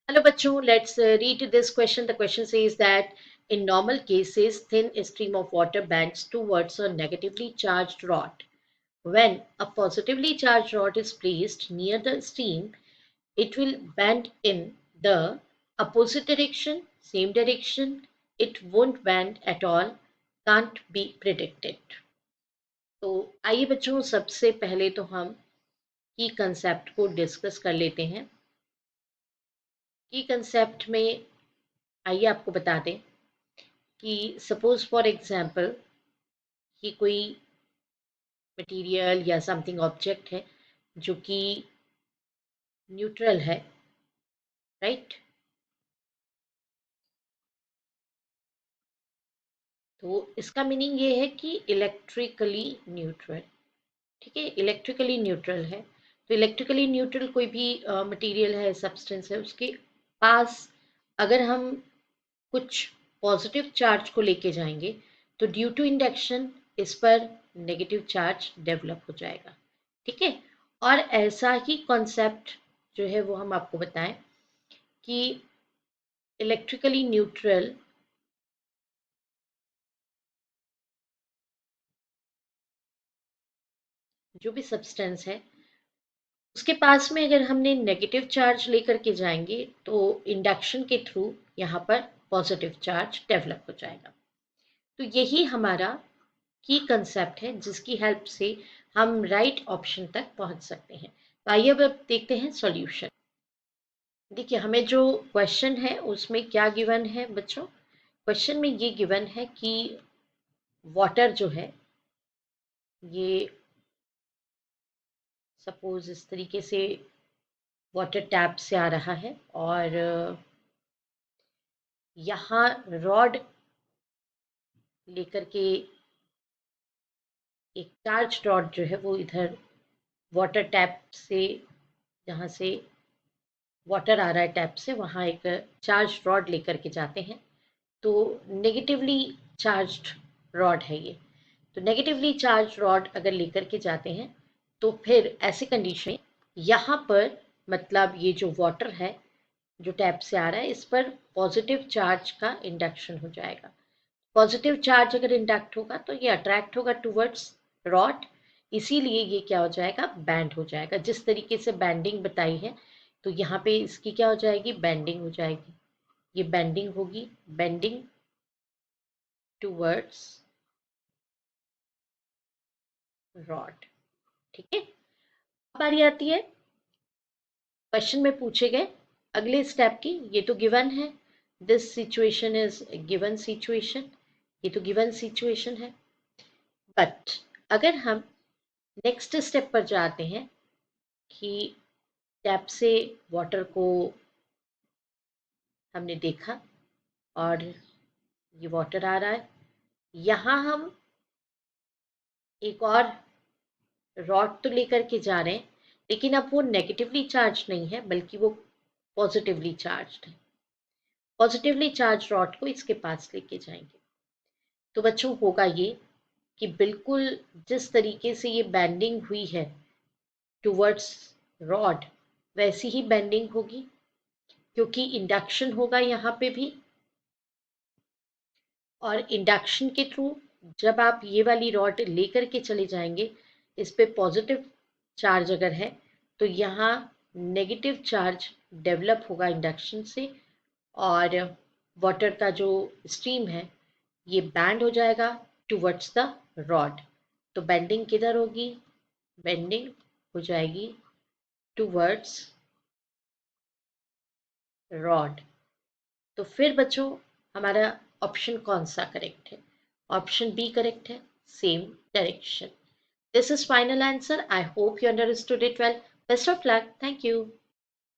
Hello, bachcho. Let's read this question. The question says that in normal cases, thin stream of water bends towards a negatively charged rod. When a positively charged rod is placed near the stream, it will bend in the opposite direction, same direction. It won't bend at all, can't be predicted. तो आइए बच्चों, सबसे पहले तो हम की concept को discuss कर लेते हैं। की कंसेप्ट में आइए आपको बता दें कि सपोज फॉर एग्जांपल कि कोई मटेरियल या समथिंग ऑब्जेक्ट है जो कि न्यूट्रल है, राइट। तो इसका मीनिंग ये है कि इलेक्ट्रिकली न्यूट्रल। ठीक है, इलेक्ट्रिकली न्यूट्रल है। तो इलेक्ट्रिकली न्यूट्रल कोई भी मटेरियल है, सब्सटेंस है, उसके पास अगर हम कुछ पॉजिटिव चार्ज को लेके जाएंगे तो ड्यू टू इंडक्शन इस पर नेगेटिव चार्ज डेवलप हो जाएगा। ठीक है, और ऐसा ही कॉन्सेप्ट जो है वो हम आपको बताएं कि इलेक्ट्रिकली न्यूट्रल जो भी सब्सटेंस है उसके पास में अगर हमने नेगेटिव चार्ज लेकर के जाएंगे तो इंडक्शन के थ्रू यहाँ पर पॉजिटिव चार्ज डेवलप हो जाएगा। तो यही हमारा की कंसेप्ट है जिसकी हेल्प से हम राइट ऑप्शन तक पहुंच सकते हैं। तो आइए अब देखते हैं सॉल्यूशन। देखिए, हमें जो क्वेश्चन है उसमें क्या गिवन है बच्चों। क्वेश्चन में ये गिवन है कि वाटर जो है ये सपोज इस तरीके से वाटर टैप से आ रहा है और यहाँ रॉड लेकर के एक चार्ज रॉड जो है वो इधर वाटर टैप से, जहाँ से वाटर आ रहा है टैप से, वहाँ एक चार्ज रॉड लेकर के जाते हैं। तो नेगेटिवली चार्ज्ड रॉड है ये। तो नेगेटिवली चार्ज रॉड अगर लेकर के जाते हैं तो फिर ऐसी कंडीशन में यहाँ पर मतलब ये जो वाटर है जो टैप से आ रहा है इस पर पॉजिटिव चार्ज का इंडक्शन हो जाएगा। पॉजिटिव चार्ज अगर इंडक्ट होगा तो ये अट्रैक्ट होगा टुवर्ड्स रॉड, इसीलिए ये क्या हो जाएगा, बैंड हो जाएगा। जिस तरीके से बैंडिंग बताई है तो यहाँ पे इसकी क्या हो जाएगी, बैंडिंग हो जाएगी। ये बैंडिंग होगी, बेंडिंग टुवर्ड्स रॉड। ठीक है, अब बारी आती है क्वेश्चन में पूछे गए अगले स्टेप की। ये तो गिवन है, this situation is given situation, ये तो गिवन सिचुएशन है। बट अगर हम नेक्स्ट स्टेप पर जाते हैं कि टैप से वाटर को हमने देखा और ये वाटर आ रहा है, यहाँ हम एक और रॉड तो लेकर के जा रहे हैं लेकिन अब वो नेगेटिवली चार्ज नहीं है बल्कि वो पॉजिटिवली चार्ज है। पॉजिटिवली चार्ज रॉड को इसके पास लेके जाएंगे तो बच्चों होगा ये कि बिल्कुल जिस तरीके से ये बैंडिंग हुई है टुवर्ड्स रॉड वैसी ही बैंडिंग होगी, क्योंकि इंडक्शन होगा यहाँ पे भी। और इंडक्शन के थ्रू जब आप ये वाली रॉड लेकर के चले जाएंगे, इस पे पॉजिटिव चार्ज अगर है तो यहाँ नेगेटिव चार्ज डेवलप होगा इंडक्शन से, और वाटर का जो स्ट्रीम है ये बैंड हो जाएगा टुवर्ड्स द रॉड। तो बेंडिंग किधर होगी, बेंडिंग हो जाएगी टुवर्ड्स रॉड। तो फिर बच्चों हमारा ऑप्शन कौन सा करेक्ट है, ऑप्शन बी करेक्ट है, same direction. This is final answer. I hope you understood it well. Best of luck, thank you.